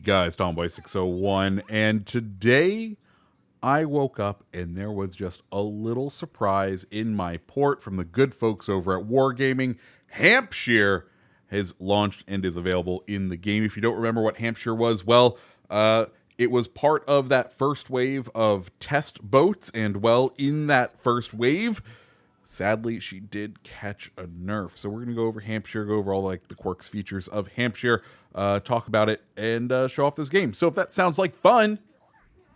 guys, Tomboy601, and today I woke up and there was just a little surprise in my port from the good folks over at Wargaming. Hampshire has launched and is available in the game. If you don't remember what Hampshire was, well, it was part of that first wave of test boats, and well, in that first wave, sadly, she did catch a nerf. So we're going to go over Hampshire, go over all like the quirks, features of Hampshire, talk about it, and show off this game. So if that sounds like fun,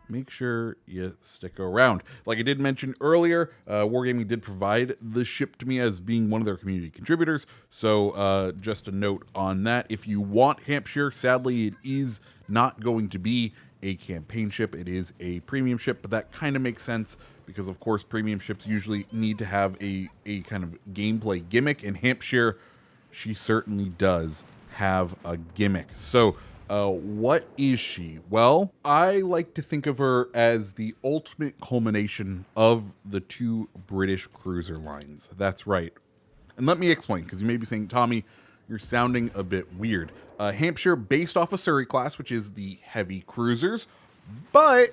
make sure you stick around. Like I did mention earlier, Wargaming did provide the ship to me as being one of their community contributors. So just a note on that. If you want Hampshire, sadly, it is not going to be a campaign ship. It is a premium ship, but that kind of makes sense because, of course, premium ships usually need to have a kind of gameplay gimmick, and Hampshire, she certainly does have a gimmick. So what is she? Well, I like to think of her as the ultimate culmination of the two British cruiser lines. That's right. And let me explain, because you may be saying, Tommy, you're sounding a bit weird. Hampshire, based off of Surrey class, which is the heavy cruisers, but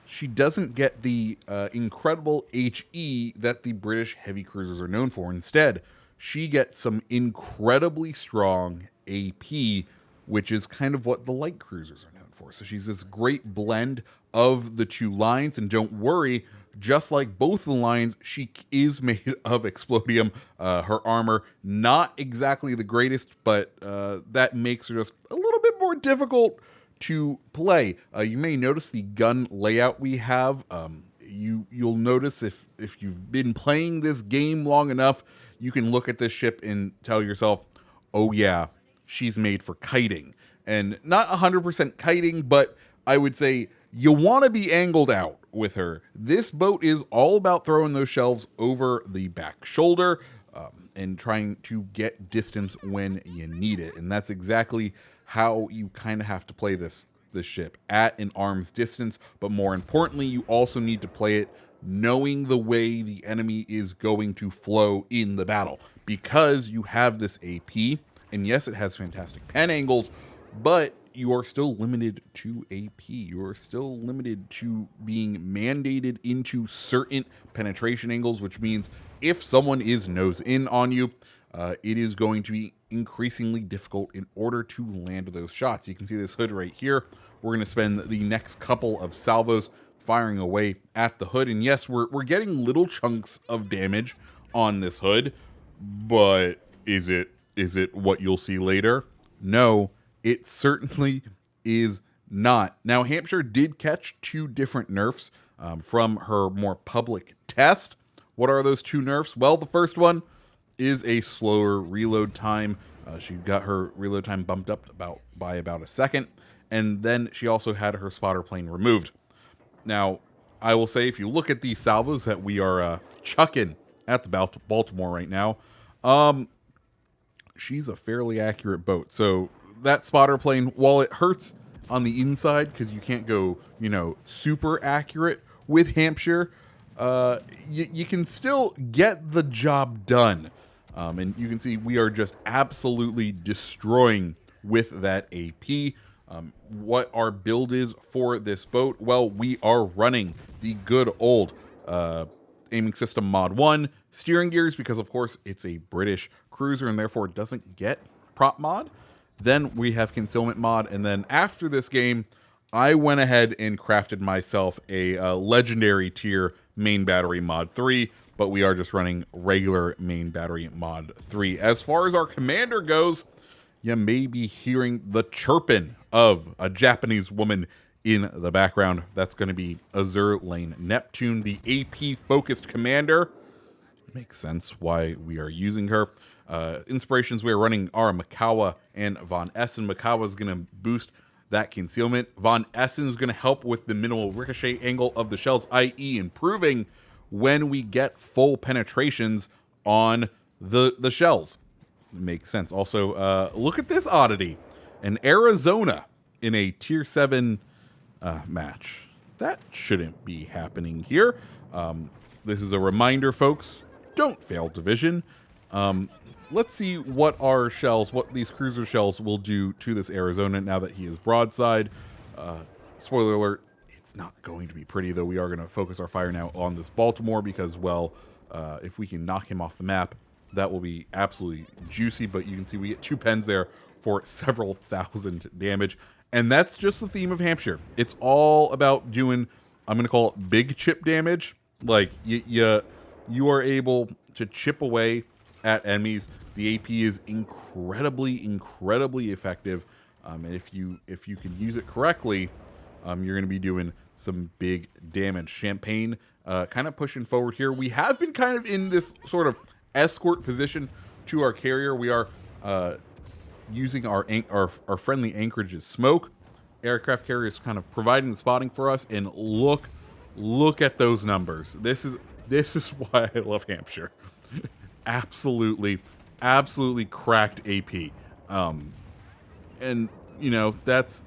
she doesn't get the incredible HE that the British heavy cruisers are known for. Instead, she gets some incredibly strong AP, which is kind of what the light cruisers are known for. So she's this great blend of the two lines, and don't worry, just like both the lines, she is made of explodium. Her armor, not exactly the greatest, but that makes her just a little bit more difficult to play. You may notice the gun layout we have. You'll notice if you've been playing this game long enough, you can look at this ship and tell yourself, oh yeah, she's made for kiting. And not 100% kiting, but I would say you want to be angled out with her. This boat is all about throwing those shells over the back shoulder and trying to get distance when you need it. And that's exactly how you kind of have to play this ship, at an arm's distance. But more importantly, you also need to play it knowing the way the enemy is going to flow in the battle, because you have this AP. And yes, it has fantastic pen angles, but you are still limited to AP. You are still limited to being mandated into certain penetration angles, which means if someone is nose in on you, it is going to be increasingly difficult in order to land those shots. You can see this hood right here. We're going to spend the next couple of salvos firing away at the hood. And yes, we're getting little chunks of damage on this hood, but is it what you'll see later? No, it certainly is not. Now, Hampshire did catch two different nerfs from her more public test. What are those two nerfs? Well, the first one is a slower reload time. She got her reload time bumped up by about a second, and then she also had her spotter plane removed. Now, I will say, if you look at these salvos that we are chucking at the Baltimore right now, she's a fairly accurate boat. So that spotter plane, while it hurts on the inside because you can't go, super accurate with Hampshire, you can still get the job done. And you can see we are just absolutely destroying with that AP. What our build is for this boat, well, we are running the good old aiming system mod 1, steering gears, because of course it's a British cruiser and therefore it doesn't get prop mod. Then we have concealment mod, and then after this game, I went ahead and crafted myself a legendary tier main battery mod 3, but we are just running regular main battery mod 3. As far as our commander goes, you may be hearing the chirping of a Japanese woman in the background. That's going to be Azur Lane Neptune, the AP-focused commander. Makes sense why we are using her. Inspirations we are running are Makawa and Von Essen. Makawa is going to boost that concealment. Von Essen is going to help with the minimal ricochet angle of the shells, i.e. improving when we get full penetrations on the shells. Makes sense. Also, look at this oddity. An Arizona in a tier 7 match. That shouldn't be happening here. This is a reminder, folks. Don't fail division. let's see what what these cruiser shells will do to this Arizona now that he is broadside. Spoiler alert, it's not going to be pretty, though. We are going to focus our fire now on this Baltimore because, well, if we can knock him off the map, that will be absolutely juicy. But you can see we get 2 pens there for several thousand damage. And that's just the theme of Hampshire. It's all about doing, I'm going to call it big chip damage. Like, you are able to chip away at enemies. The AP is incredibly effective. And if you can use it correctly, you're going to be doing some big damage. Champagne kind of pushing forward here. We have been kind of in this sort of escort position to our carrier. We are using our friendly anchorage's smoke. Aircraft carrier is kind of providing the spotting for us, and look at those numbers. This is why I love Hampshire. absolutely cracked AP. And you know, that's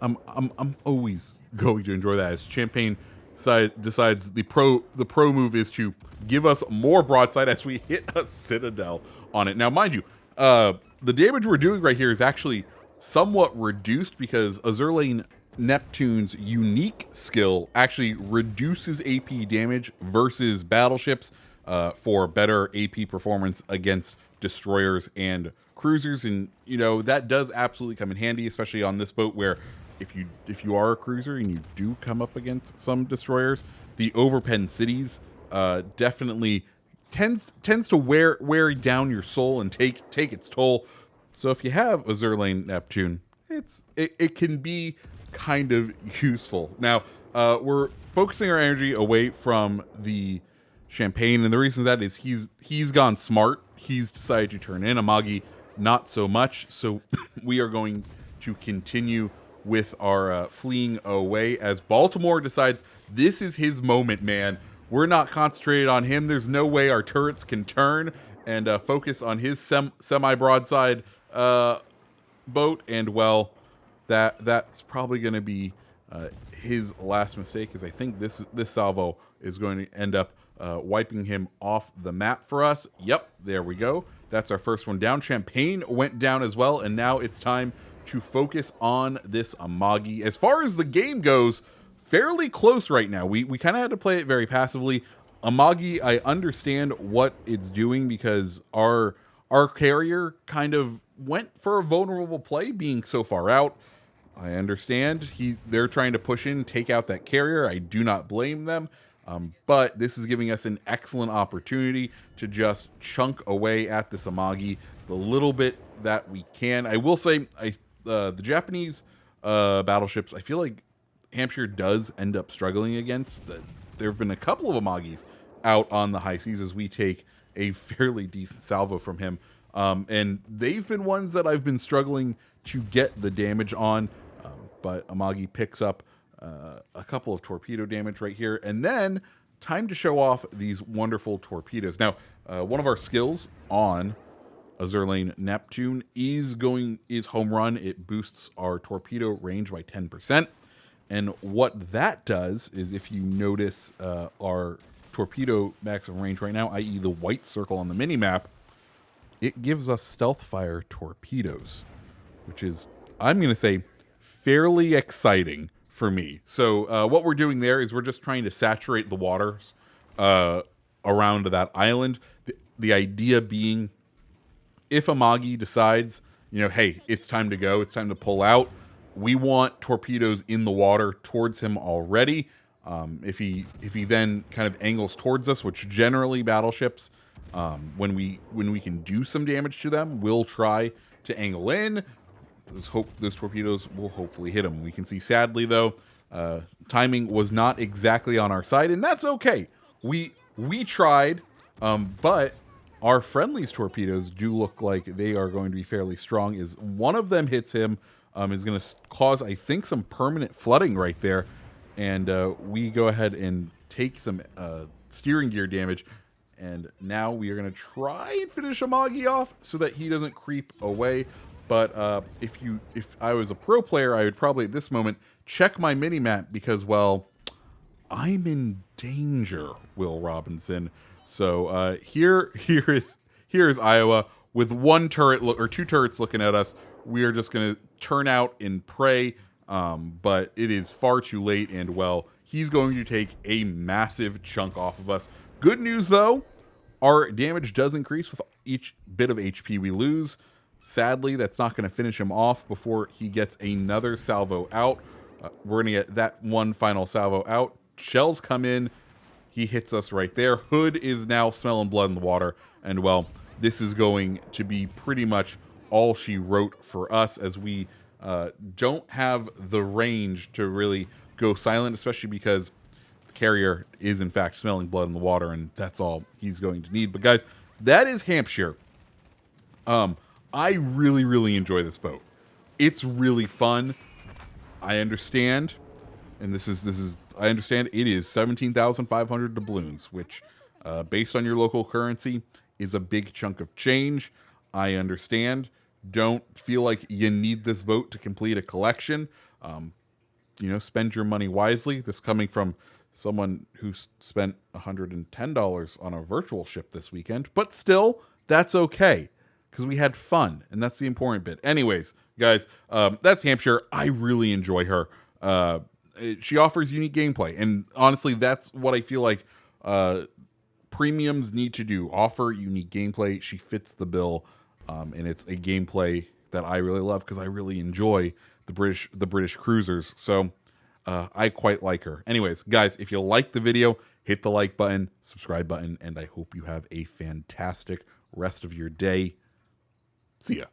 I'm always going to enjoy that as Champagne decides the pro move is to give us more broadside as we hit a citadel on it. Now, mind you, the damage we're doing right here is actually somewhat reduced because Azurlane Neptune's unique skill actually reduces AP damage versus battleships for better AP performance against destroyers and cruisers. And you know, that does absolutely come in handy, especially on this boat where if you are a cruiser and you do come up against some destroyers, the overpen cities definitely tends to wear down your soul and take its toll. So if you have Azurlane Neptune, it can be kind of useful. Now we're focusing our energy away from the Champagne, and the reason that is he's gone smart. He's decided to turn in Amagi, not so much. So we are going to continue with our fleeing away as Baltimore decides this is his moment, man. We're not concentrated on him. There's no way our turrets can turn and focus on his semi-broadside boat. And, well, that's probably going to be his last mistake, because I think this salvo is going to end up wiping him off the map for us. Yep, there we go. That's our first one down. Champagne went down as well, and now it's time to focus on this Amagi. As far as the game goes, fairly close right now. We kind of had to play it very passively. Amagi, I understand what it's doing because our carrier kind of went for a vulnerable play being so far out. I understand they're trying to push in, take out that carrier. I do not blame them. But this is giving us an excellent opportunity to just chunk away at this Amagi the little bit that we can. I will say, the Japanese battleships, I feel like Hampshire does end up struggling against. There have been a couple of Amagis out on the high seas as we take a fairly decent salvo from him. And they've been ones that I've been struggling to get the damage on. But Amagi picks up a couple of torpedo damage right here. And then time to show off these wonderful torpedoes. Now, one of our skills on Azurlane Neptune is home run. It boosts our torpedo range by 10%. And what that does is, if you notice our torpedo maximum range right now, i.e. the white circle on the mini-map, it gives us stealth fire torpedoes, which is, I'm going to say, fairly exciting for me. So what we're doing there is we're just trying to saturate the waters around that island. The idea being, if Amagi decides, you know, hey, it's time to go, it's time to pull out, we want torpedoes in the water towards him already. If he then kind of angles towards us, which generally battleships, when we can do some damage to them, we'll try to angle in. Those torpedoes will hopefully hit him. We can see, sadly though, timing was not exactly on our side, and that's okay. We tried, but our friendly's torpedoes do look like they are going to be fairly strong. As one of them hits him, is going to cause, I think, some permanent flooding right there. And we go ahead and take some steering gear damage. And now we are going to try and finish Amagi off so that he doesn't creep away. But if I was a pro player, I would probably at this moment check my mini-map because, well, I'm in danger, Will Robinson. So here is Iowa. with one turret or two turrets looking at us, we are just going to turn out and pray. But it is far too late, and well, he's going to take a massive chunk off of us. Good news though, our damage does increase with each bit of HP we lose. Sadly, that's not going to finish him off before he gets another salvo out. We're going to get that one final salvo out. Shells come in. He hits us right there. Hood is now smelling blood in the water. And, well, this is going to be pretty much all she wrote for us, as we don't have the range to really go silent, especially because the carrier is, in fact, smelling blood in the water, and that's all he's going to need. But, guys, that is Hampshire. I really, really enjoy this boat. It's really fun. I understand, and this is I understand it is 17,500 doubloons, which, based on your local currency, is a big chunk of change. I understand. Don't feel like you need this boat to complete a collection. Spend your money wisely. This coming from someone who spent $110 on a virtual ship this weekend, but still, that's okay, because we had fun, and that's the important bit. Anyways, guys, that's Hampshire. I really enjoy her. She offers unique gameplay, and honestly, that's what I feel like premiums need to do. Offer unique gameplay. She fits the bill, and it's a gameplay that I really love because I really enjoy the British cruisers. So I quite like her. Anyways, guys, if you like the video, hit the like button, subscribe button, and I hope you have a fantastic rest of your day. See ya.